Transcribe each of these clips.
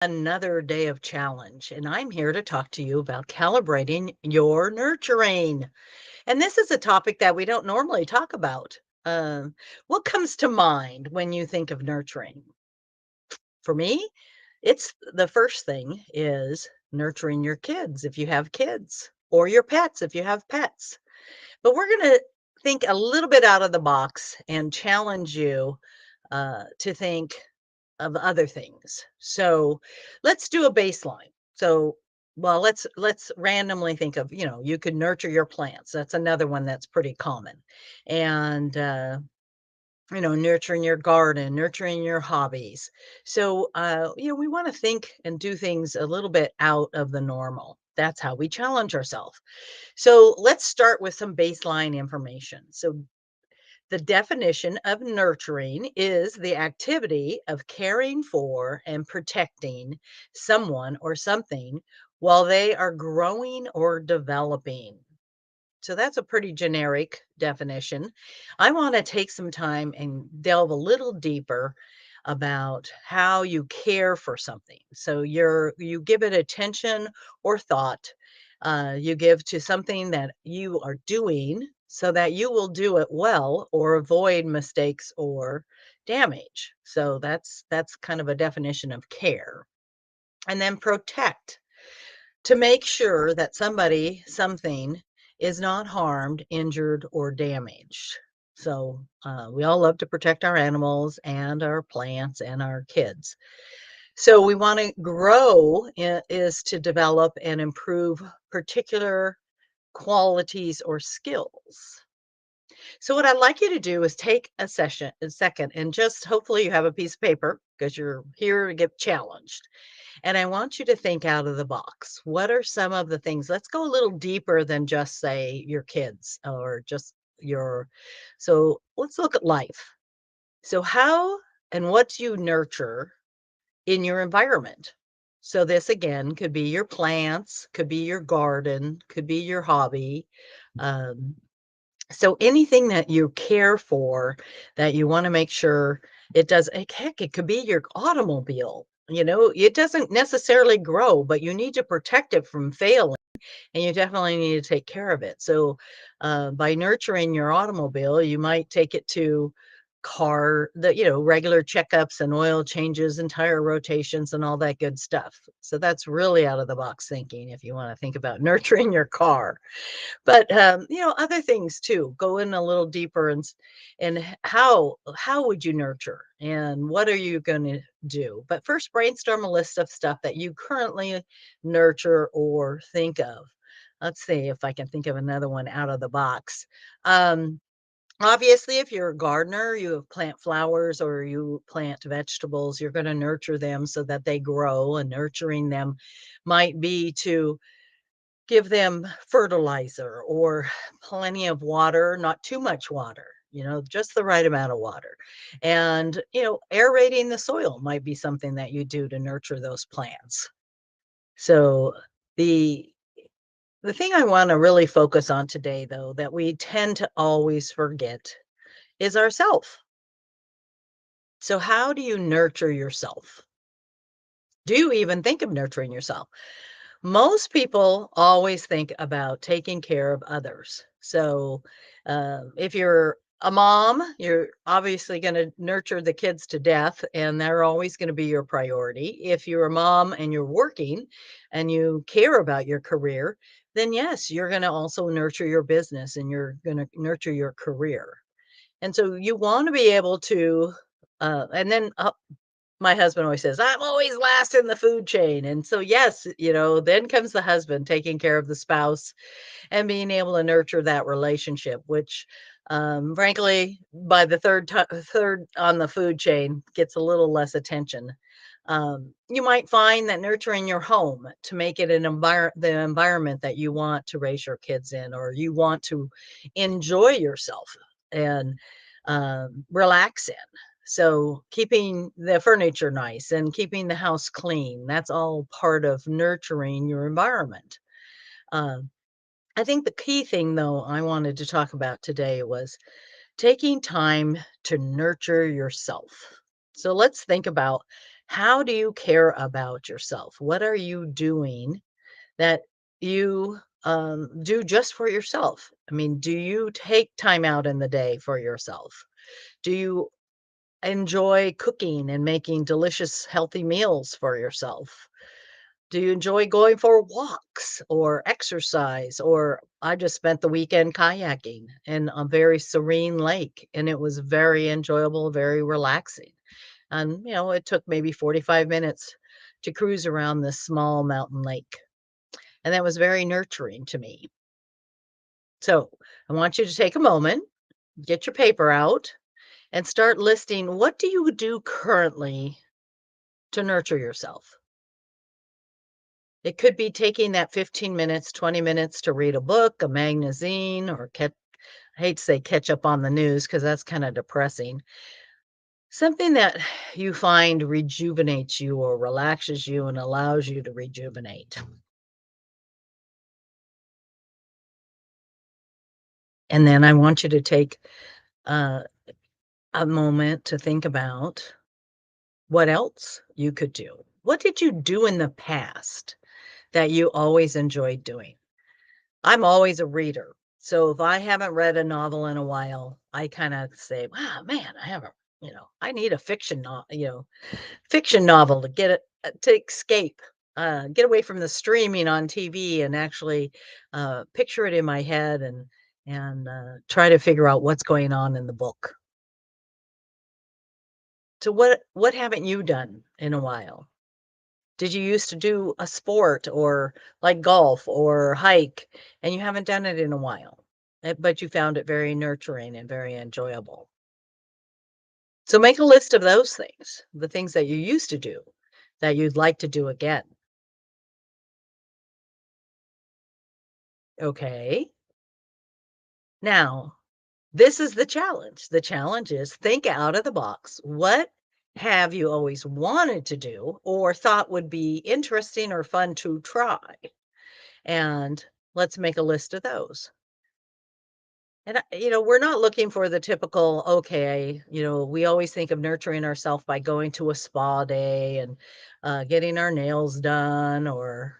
Another day of challenge, and I'm here to talk to you about calibrating your nurturing. And this is a topic that we don't normally talk about. What comes to mind when you think of nurturing? For me, it's the first thing is nurturing your kids if you have kids, or your pets if you have pets. But we're going to think a little bit out of the box and challenge you to think of other things. So let's do a baseline. So well, let's randomly think of, you could nurture your plants. That's another one that's pretty common. And nurturing your garden, nurturing your hobbies. So we want to think and do things a little bit out of the normal. That's how we challenge ourselves. So let's start with some baseline information. So the definition of nurturing is the activity of caring for and protecting someone or something while they are growing or developing. So that's a pretty generic definition. I want to take some time and delve a little deeper about how you care for something. So you give it attention or thought. You give to something that you are doing so that you will do it well or avoid mistakes or damage. So that's kind of a definition of care. And then protect, to make sure that something is not harmed, injured, or damaged. So we all love to protect our animals and our plants and our kids. So we want to grow is to develop and improve particular qualities or skills. So what I'd like you to do is take a second, and just hopefully you have a piece of paper because you're here to get challenged. And I want you to think out of the box. What are some of the things? Let's go a little deeper than just say your kids or just your. So let's look at life. So, how and what do you nurture in your environment? So, this again could be your plants, could be your garden, could be your hobby. Um, so, anything that you care for that you want to make sure it does, heck, it could be your automobile. It doesn't necessarily grow, but you need to protect it from failing, and you definitely need to take care of it. So, by nurturing your automobile, you might take it to regular checkups and oil changes and tire rotations and all that good stuff. So that's really out of the box thinking if you want to think about nurturing your car. But other things too. Go in a little deeper and how would you nurture and what are you going to do? But first, brainstorm a list of stuff that you currently nurture or think of. Let's see if I can think of another one out of the box. Um, Obviously, if you're a gardener, you plant flowers or you plant vegetables, you're going to nurture them so that they grow. And nurturing them might be to give them fertilizer or plenty of water, not too much water, just the right amount of water. And, aerating the soil might be something that you do to nurture those plants. So the the thing I want to really focus on today, though, that we tend to always forget is ourself. So how do you nurture yourself? Do you even think of nurturing yourself? Most people always think about taking care of others. So, if you're a mom, you're obviously going to nurture the kids to death, and they're always going to be your priority. If you're a mom and you're working and you care about your career, then yes, you're going to also nurture your business and you're going to nurture your career. And so you want to be able to, and then my husband always says, I'm always last in the food chain. And so, yes, then comes the husband taking care of the spouse and being able to nurture that relationship, which, frankly, by the third on the food chain gets a little less attention. You might find that nurturing your home to make it the environment that you want to raise your kids in, or you want to enjoy yourself and relax in. So keeping the furniture nice and keeping the house clean, that's all part of nurturing your environment. Um, I think the key thing, though, I wanted to talk about today was taking time to nurture yourself. So let's think about How do you care about yourself? What are you doing that you do just for yourself? I mean, do you take time out in the day for yourself? Do you enjoy cooking and making delicious, healthy meals for yourself? Do you enjoy going for walks or exercise? Or I just spent the weekend kayaking in a very serene lake, and it was very enjoyable, very relaxing. And, it took maybe 45 minutes to cruise around this small mountain lake. And that was very nurturing to me. So I want you to take a moment, get your paper out, and start listing what do you do currently to nurture yourself? It could be taking that 15 minutes, 20 minutes to read a book, a magazine, or I hate to say catch up on the news because that's kind of depressing. Something that you find rejuvenates you or relaxes you and allows you to rejuvenate. And then I want you to take uh, a moment to think about what else you could do. What did you do in the past that you always enjoyed doing? I'm always a reader. So if I haven't read a novel in a while, I kind of say, "Wow, man, I haven't, I need a fiction novel to get it to escape, get away from the streaming on TV and actually picture it in my head and try to figure out what's going on in the book." So what haven't you done in a while? Did you used to do a sport or like golf or hike and you haven't done it in a while, but you found it very nurturing and very enjoyable? So make a list of those things, the things that you used to do that you'd like to do again. Okay. Now, this is the challenge. The challenge is think out of the box. What have you always wanted to do or thought would be interesting or fun to try? And let's make a list of those. And, we're not looking for the typical, okay, we always think of nurturing ourselves by going to a spa day and getting our nails done or,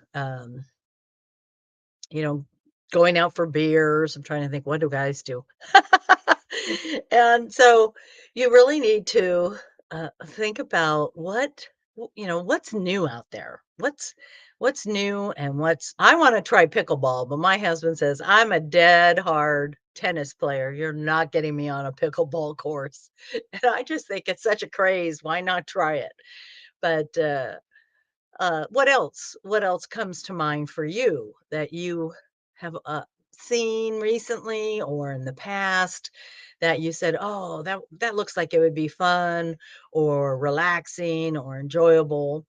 you know, going out for beers. I'm trying to think, what do guys do? And so you really need to think about what's new out there. What's new and I want to try pickleball, but my husband says I'm a dead hard tennis player. You're not getting me on a pickleball course. And I just think it's such a craze. Why not try it? But what else comes to mind for you that you have, seen recently or in the past that you said, "Oh, that looks like it would be fun or relaxing or enjoyable?"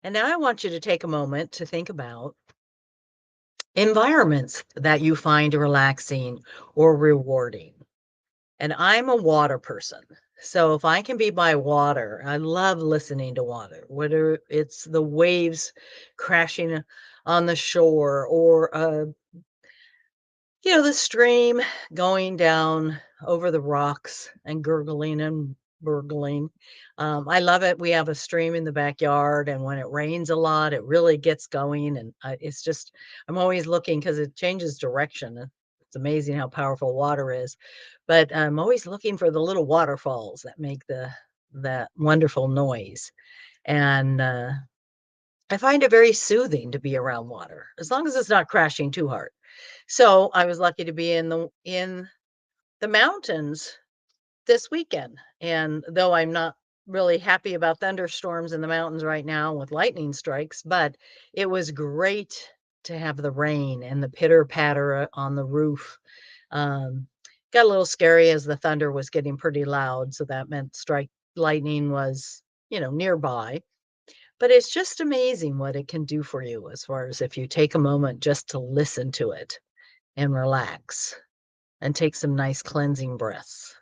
And now I want you to take a moment to think about environments that you find relaxing or rewarding. And I'm a water person. So if I can be by water, I love listening to water, whether it's the waves crashing on the shore or the stream going down over the rocks and gurgling and burgling. I love it. We have a stream in the backyard, and when it rains a lot, it really gets going. And it's just, I'm always looking because it changes direction. It's amazing how powerful water is. But I'm always looking for the little waterfalls that make that wonderful noise. And I find it very soothing to be around water, as long as it's not crashing too hard. So I was lucky to be in the mountains this weekend. And though I'm not really happy about thunderstorms in the mountains right now with lightning strikes, but it was great to have the rain and the pitter patter on the roof. Um, got a little scary as the thunder was getting pretty loud. So that meant strike lightning was, nearby. But it's just amazing what it can do for you as far as if you take a moment just to listen to it and relax and take some nice cleansing breaths.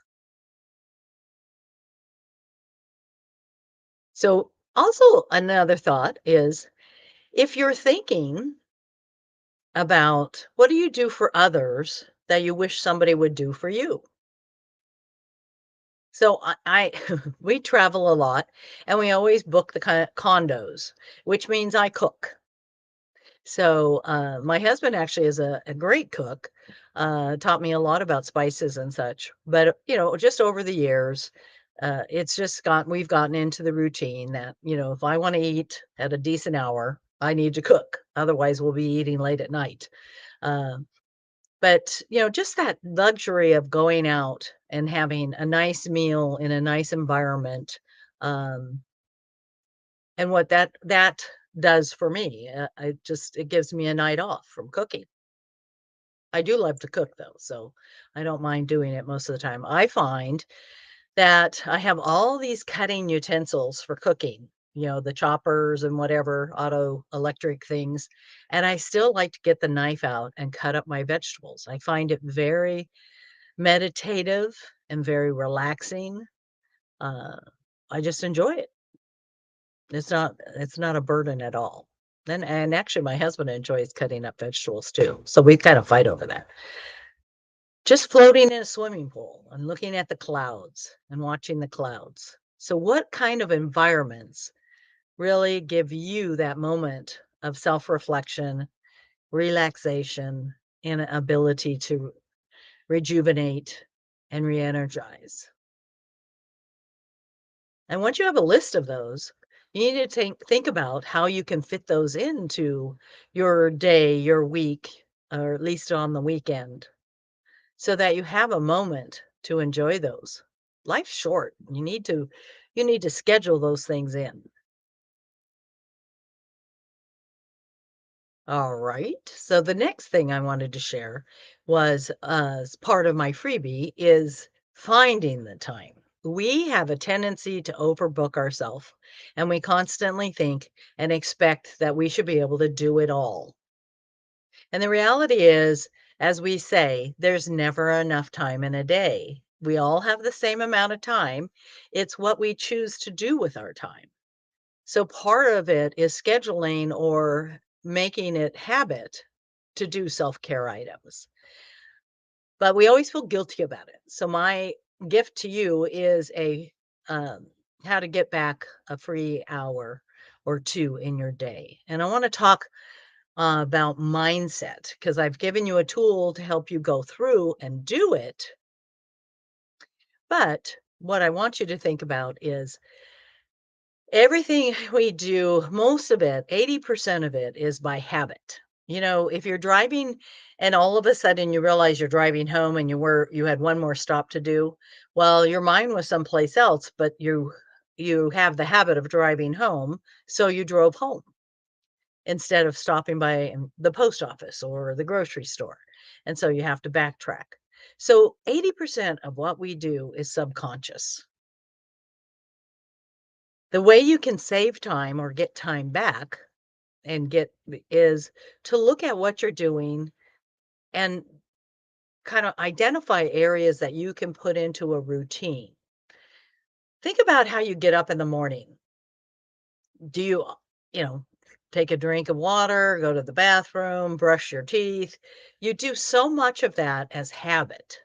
So, also another thought is if you're thinking about what do you do for others that you wish somebody would do for you? So I we travel a lot and we always book the kind of condos, which means I cook. So my husband actually is a great cook, taught me a lot about spices and such. But just over the years, it's just we've gotten into the routine that if I want to eat at a decent hour, I need to cook. Otherwise, we'll be eating late at night. Uh, but just that luxury of going out and having a nice meal in a nice environment, um, and what that does for me, it gives me a night off from cooking. I do love to cook though, so I don't mind doing it most of the time. I find that I have all these cutting utensils for cooking, the choppers and whatever auto electric things, and I still like to get the knife out and cut up my vegetables. I find it very meditative and very relaxing. Uh, I just enjoy it. It's not a burden at all. And actually my husband enjoys cutting up vegetables too. So we kind of fight over that. Just floating in a swimming pool and looking at the clouds and watching the clouds. So what kind of environments really give you that moment of self-reflection, relaxation, and ability to rejuvenate and re-energize? And once you have a list of those, you need to think about how you can fit those into your day, your week, or at least on the weekend, so that you have a moment to enjoy those. Life's short. You need to schedule those things in. All right. So the next thing I wanted to share was as part of my freebie is finding the time. We have a tendency to overbook ourselves and we constantly think and expect that we should be able to do it all. And the reality is, as we say, there's never enough time in a day. We all have the same amount of time. It's what we choose to do with our time. So part of it is scheduling or making it habit to do self-care items. But we always feel guilty about it. So my gift to you is a um, how to get back a free hour or two in your day. And I want to talk about mindset because I've given you a tool to help you go through and do it. But what I want you to think about is everything we do, most of it, 80% of it is by habit. If you're driving and all of a sudden you realize you're driving home and you had one more stop to do, well, your mind was someplace else, but you have the habit of driving home, so you drove home instead of stopping by the post office or the grocery store. And so you have to backtrack. So 80% of what we do is subconscious. The way you can save time or get time back and get is to look at what you're doing and kind of identify areas that you can put into a routine. Think about how you get up in the morning. Do you, you know, take a drink of water, go to the bathroom, brush your teeth? You do so much of that as habit.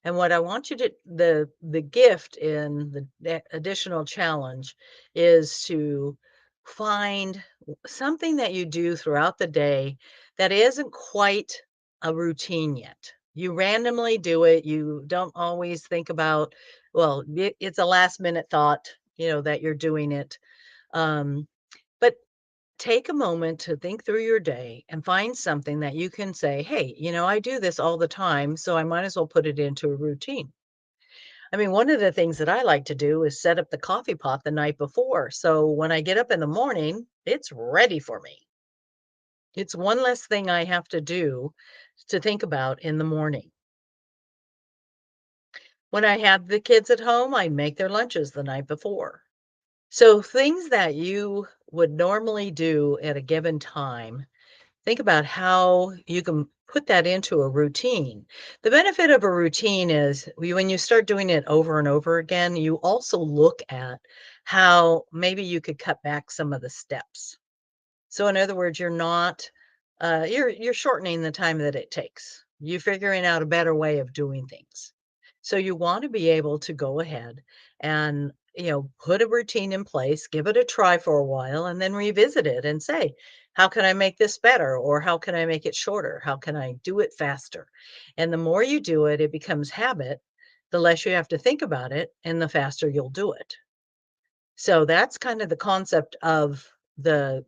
And what I want you to the gift in the additional challenge is to find something that you do throughout the day that isn't quite a routine yet. You randomly do it. You don't always think about, well, it's a last minute thought, that you're doing it. Um, but take a moment to think through your day and find something that you can say, hey, I do this all the time, so I might as well put it into a routine. I mean, one of the things that I like to do is set up the coffee pot the night before. So when I get up in the morning, it's ready for me. It's one less thing I have to do to think about in the morning. When I have the kids at home, I make their lunches the night before. So things that you would normally do at a given time, think about how you can put that into a routine. The benefit of a routine is when you start doing it over and over again, you also look at how maybe you could cut back some of the steps. So in other words, you're shortening the time that it takes. You're figuring out a better way of doing things. So you want to be able to go ahead and, put a routine in place, give it a try for a while, and then revisit it and say, how can I make this better? Or how can I make it shorter? How can I do it faster? And the more you do it, it becomes habit. The less you have to think about it, and the faster you'll do it. So that's kind of the concept of the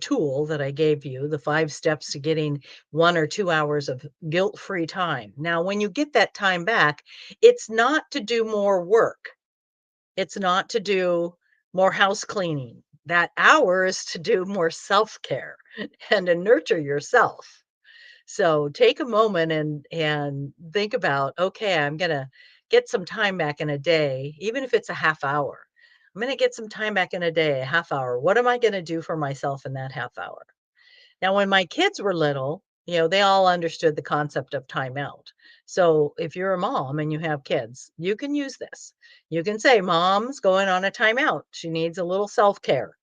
tool that I gave you, the 5 steps to getting 1 or 2 hours of guilt-free time. Now, when you get that time back, it's not to do more work. It's not to do more house cleaning. That hour is to do more self-care and to nurture yourself. So take a moment and think about, okay, I'm gonna get some time back in a day, even if it's a half hour. I'm gonna get some time back in a day, a half hour. What am I gonna do for myself in that half hour? Now, when my kids were little, they all understood the concept of timeout. So if you're a mom and you have kids, you can use this. You can say, Mom's going on a timeout. She needs a little self care.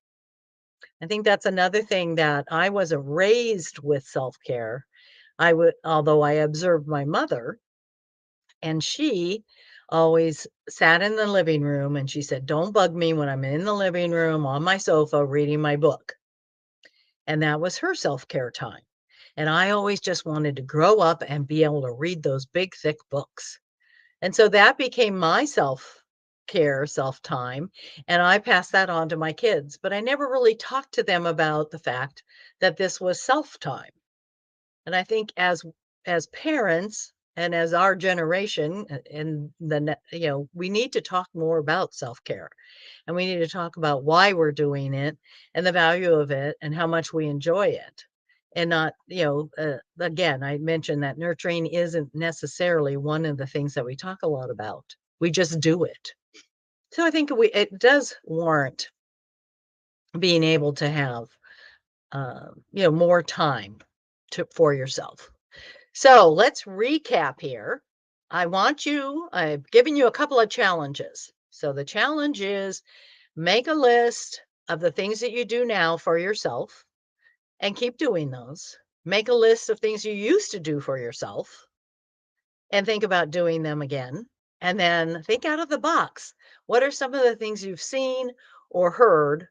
I think that's another thing that I wasn't raised with self care. Although I observed my mother, and she always sat in the living room and she said, don't bug me when I'm in the living room on my sofa reading my book. And that was her self care time. And I always just wanted to grow up and be able to read those big, thick books. And so that became my self care, self time. And I passed that on to my kids. But I never really talked to them about the fact that this was self time. And I think as parents and as our generation we need to talk more about self-care, and we need to talk about why we're doing it and the value of it and how much we enjoy it. And not, again, I mentioned that nurturing isn't necessarily one of the things that we talk a lot about. We just do it. So I think it does warrant being able to have more time for yourself. So let's recap here. I've given you a couple of challenges. So the challenge is make a list of the things that you do now for yourself and keep doing those. Make a list of things you used to do for yourself and think about doing them again. And then think out of the box. What are some of the things you've seen or heard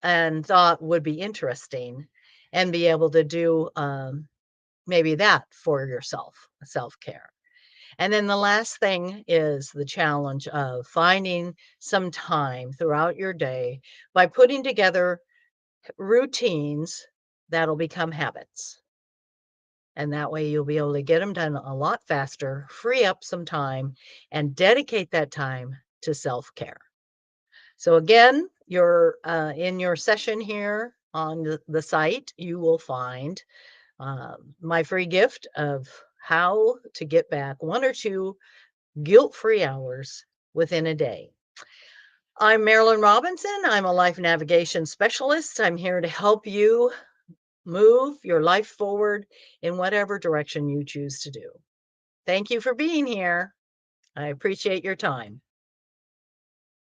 and thought would be interesting, and be able to do maybe that for yourself, self-care. And then the last thing is the challenge of finding some time throughout your day by putting together routines that'll become habits. And that way you'll be able to get them done a lot faster, free up some time, and dedicate that time to self-care. So again, you're in your session here on the site, you will find my free gift of how to get back 1 or 2 guilt-free hours within a day. I'm Marilyn Robinson. I'm a life navigation specialist. I'm here to help you move your life forward in whatever direction you choose to do. Thank you for being here. I appreciate your time.